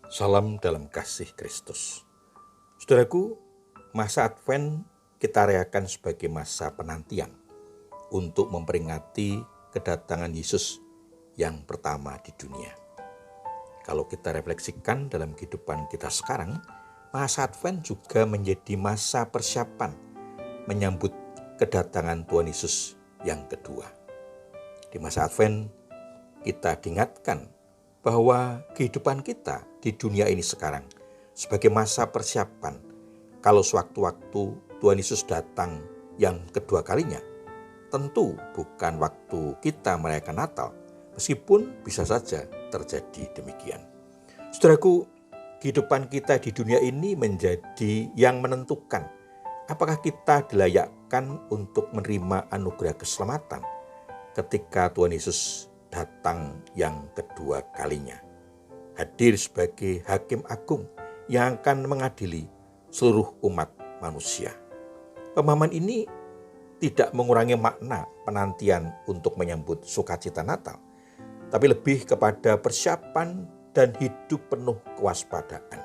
Salam dalam kasih Kristus. Saudaraku, masa Advent kita rayakan sebagai masa penantian untuk memperingati kedatangan Yesus yang pertama di dunia. Kalau kita refleksikan dalam kehidupan kita sekarang, masa Advent juga menjadi masa persiapan menyambut kedatangan Tuhan Yesus yang kedua. Di masa Advent kita diingatkan bahwa kehidupan kita di dunia ini sekarang sebagai masa persiapan kalau sewaktu-waktu Tuhan Yesus datang yang kedua kalinya. Tentu bukan waktu kita merayakan Natal, meskipun bisa saja terjadi demikian. Saudaraku, kehidupan kita di dunia ini menjadi yang menentukan apakah kita dilayakkan untuk menerima anugerah keselamatan ketika Tuhan Yesus datang yang kedua kalinya, hadir sebagai hakim agung yang akan mengadili seluruh umat manusia. Pemahaman ini tidak mengurangi makna penantian untuk menyambut sukacita Natal, tapi lebih kepada persiapan dan hidup penuh kewaspadaan.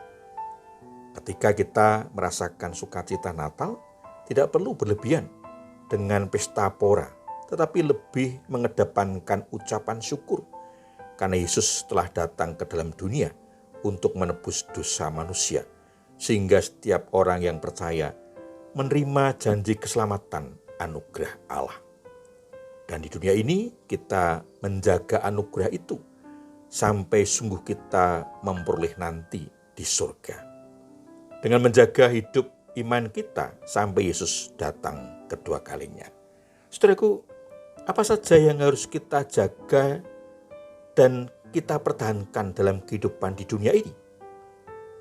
Ketika kita merasakan sukacita Natal, tidak perlu berlebihan dengan pesta pora, tetapi lebih mengedepankan ucapan syukur karena Yesus telah datang ke dalam dunia untuk menebus dosa manusia, sehingga setiap orang yang percaya menerima janji keselamatan anugerah Allah. Dan di dunia ini kita menjaga anugerah itu sampai sungguh kita memperoleh nanti di surga. Dengan menjaga hidup iman kita sampai Yesus datang kedua kalinya. Saudaraku, apa saja yang harus kita jaga dan kita pertahankan dalam kehidupan di dunia ini?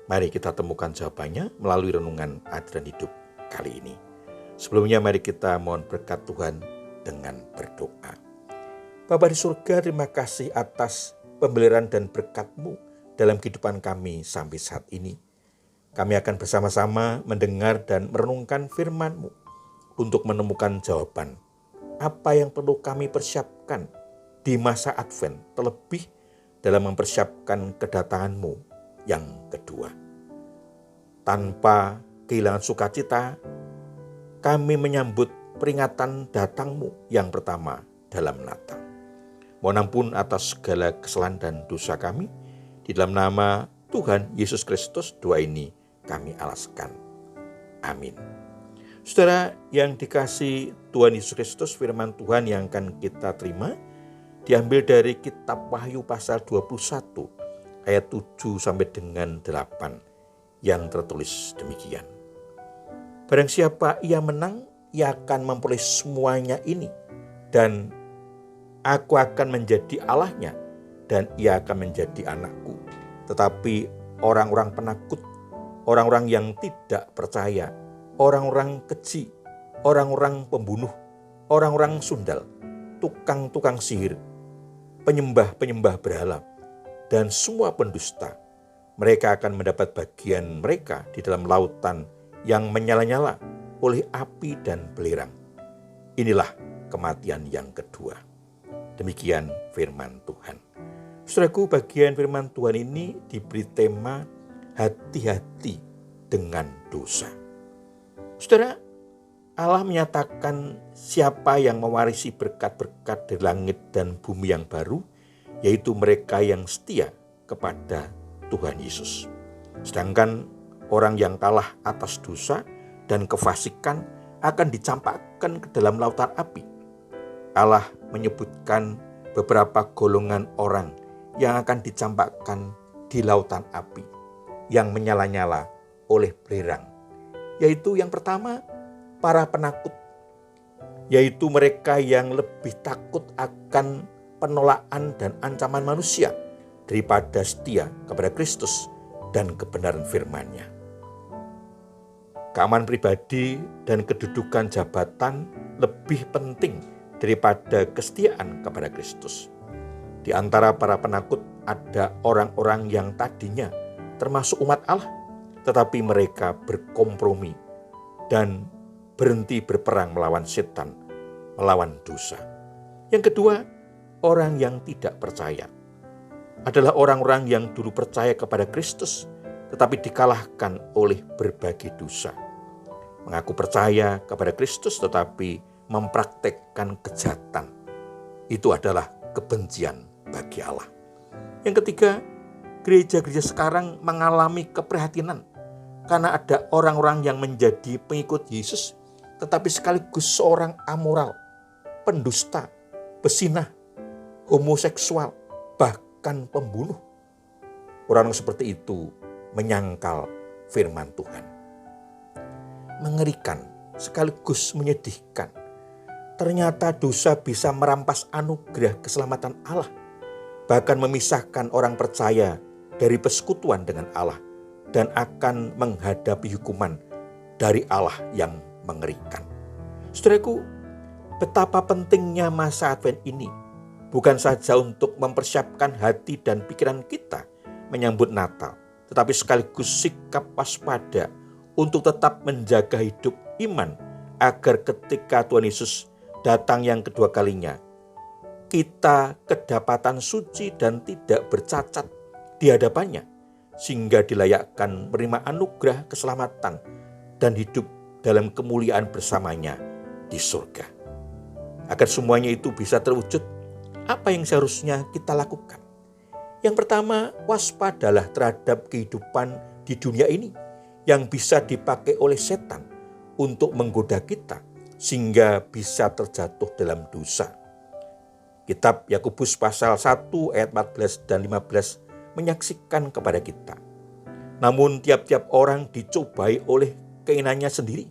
Mari kita temukan jawabannya melalui renungan ajaran hidup kali ini. Sebelumnya mari kita mohon berkat Tuhan dengan berdoa. Bapa di surga, terima kasih atas pembelian dan berkat-Mu dalam kehidupan kami sampai saat ini. Kami akan bersama-sama mendengar dan merenungkan firman-Mu untuk menemukan jawaban apa yang perlu kami persiapkan di masa Advent, terlebih dalam mempersiapkan kedatangan-Mu yang kedua. Tanpa kehilangan sukacita, kami menyambut peringatan datang-Mu yang pertama dalam Natal. Mohon ampun atas segala kesalahan dan dosa kami. Di dalam nama Tuhan Yesus Kristus doa ini kami alaskan. Amin. Saudara yang dikasihi Tuhan Yesus Kristus, firman Tuhan yang akan kita terima diambil dari kitab Wahyu pasal 21 ayat 7 sampai dengan 8 yang tertulis demikian. Barang siapa ia menang, ia akan memperoleh semuanya ini, dan aku akan menjadi Allahnya dan ia akan menjadi anakku. Tetapi orang-orang penakut, orang-orang yang tidak percaya, orang-orang keji, orang-orang pembunuh, orang-orang sundal, tukang-tukang sihir, penyembah-penyembah berhala, dan semua pendusta, mereka akan mendapat bagian mereka di dalam lautan yang menyala-nyala oleh api dan belerang. Inilah kematian yang kedua. Demikian firman Tuhan. Saudaraku, bagian firman Tuhan ini diberi tema hati-hati dengan dosa. Saudara, Allah menyatakan siapa yang mewarisi berkat-berkat dari langit dan bumi yang baru, yaitu mereka yang setia kepada Tuhan Yesus. Sedangkan orang yang kalah atas dosa dan kefasikan akan dicampakkan ke dalam lautan api. Allah menyebutkan beberapa golongan orang yang akan dicampakkan di lautan api yang menyala-nyala oleh belerang. Yaitu yang pertama, para penakut, yaitu mereka yang lebih takut akan penolakan dan ancaman manusia daripada setia kepada Kristus dan kebenaran firman-Nya. Keamanan pribadi dan kedudukan jabatan lebih penting daripada kesetiaan kepada Kristus. Di antara para penakut ada orang-orang yang tadinya termasuk umat Allah, tetapi mereka berkompromi dan berhenti berperang melawan setan, melawan dosa. Yang kedua, orang yang tidak percaya. adalah orang-orang yang dulu percaya kepada Kristus, tetapi dikalahkan oleh berbagai dosa. Mengaku percaya kepada Kristus, tetapi mempraktekkan kejahatan. Itu adalah kebencian bagi Allah. Yang ketiga, gereja-gereja sekarang mengalami keprihatinan karena ada orang-orang yang menjadi pengikut Yesus, tetapi sekaligus seorang amoral, pendusta, pezinah, homoseksual, bahkan pembunuh. Orang seperti itu menyangkal firman Tuhan. Mengerikan sekaligus menyedihkan. Ternyata dosa bisa merampas anugerah keselamatan Allah, bahkan memisahkan orang percaya dari persekutuan dengan Allah dan akan menghadapi hukuman dari Allah yang mengerikan. Saudaraku, betapa pentingnya masa Advent ini bukan saja untuk mempersiapkan hati dan pikiran kita menyambut Natal, tetapi sekaligus sikap waspada untuk tetap menjaga hidup iman agar ketika Tuhan Yesus datang yang kedua kalinya, kita kedapatan suci dan tidak bercacat di hadapannya, sehingga dilayakkan menerima anugerah keselamatan dan hidup dalam kemuliaan bersamanya di surga. Agar semuanya itu bisa terwujud, apa yang seharusnya kita lakukan? Yang pertama, waspadalah terhadap kehidupan di dunia ini yang bisa dipakai oleh setan untuk menggoda kita sehingga bisa terjatuh dalam dosa. Kitab Yakobus pasal 1 ayat 14 dan 15 menyaksikan kepada kita. Namun tiap-tiap orang dicobai oleh keinginannya sendiri,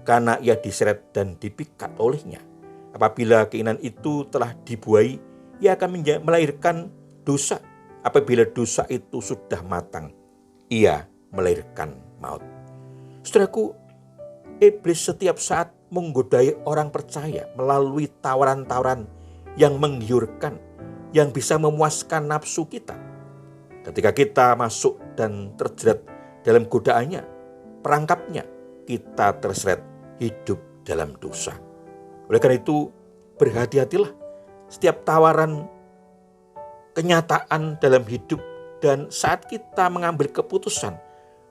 karena ia diseret dan dipikat olehnya. Apabila keinginan itu telah dibuai, ia akan melahirkan dosa. Apabila dosa itu sudah matang, ia melahirkan maut. Saudaraku, iblis setiap saat menggodai orang percaya melalui tawaran-tawaran yang menggiurkan, yang bisa memuaskan nafsu kita. Ketika kita masuk dan terjerat dalam godaannya, perangkapnya, kita terseret hidup dalam dosa. Oleh karena itu, berhati-hatilah setiap tawaran kenyataan dalam hidup, dan saat kita mengambil keputusan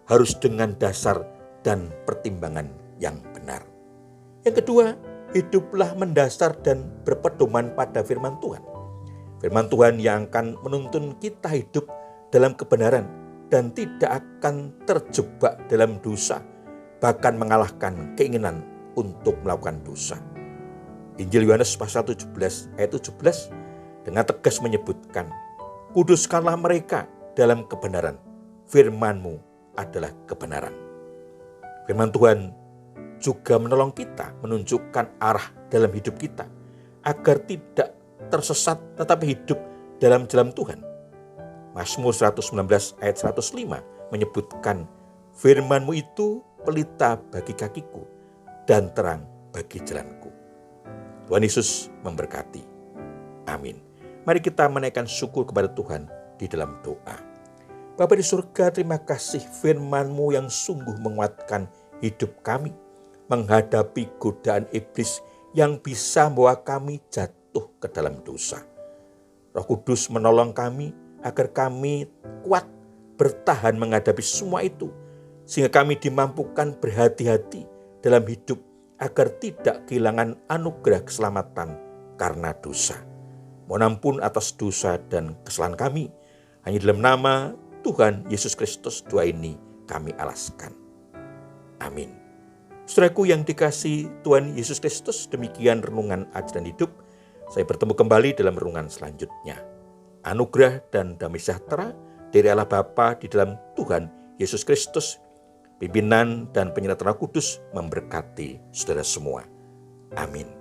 harus dengan dasar dan pertimbangan yang benar. Yang kedua, hiduplah mendasar dan berpedoman pada firman Tuhan. Firman Tuhan yang akan menuntun kita hidup dalam kebenaran dan tidak akan terjebak dalam dosa, bahkan mengalahkan keinginan untuk melakukan dosa. Injil Yohanes pasal 17 ayat 17 dengan tegas menyebutkan, "Kuduskanlah mereka dalam kebenaran, firman-Mu adalah kebenaran." Firman Tuhan juga menolong kita menunjukkan arah dalam hidup kita agar tidak tersesat tetapi hidup dalam jalan Tuhan. Mazmur 119 ayat 105 menyebutkan, "Firman-Mu itu pelita bagi kakiku dan terang bagi jalanku." Tuhan Yesus memberkati. Amin. Mari kita menaikkan syukur kepada Tuhan di dalam doa. Bapa di surga, terima kasih firman-Mu yang sungguh menguatkan hidup kami menghadapi godaan iblis yang bisa membawa kami jatuh ke dalam dosa. Roh Kudus menolong kami agar kami kuat bertahan menghadapi semua itu, sehingga kami dimampukan berhati-hati dalam hidup agar tidak kehilangan anugerah keselamatan karena dosa. Mohon ampun atas dosa dan kesalahan kami. Hanya dalam nama Tuhan Yesus Kristus doa ini kami alaskan. Amin. Saudaraku yang dikasihi Tuhan Yesus Kristus, demikian renungan ajaran hidup. Saya bertemu kembali dalam renungan selanjutnya. Anugerah dan damai sejahtera dari Allah Bapa di dalam Tuhan Yesus Kristus, pimpinan dan penyertaan Roh Kudus memberkati saudara semua. Amin.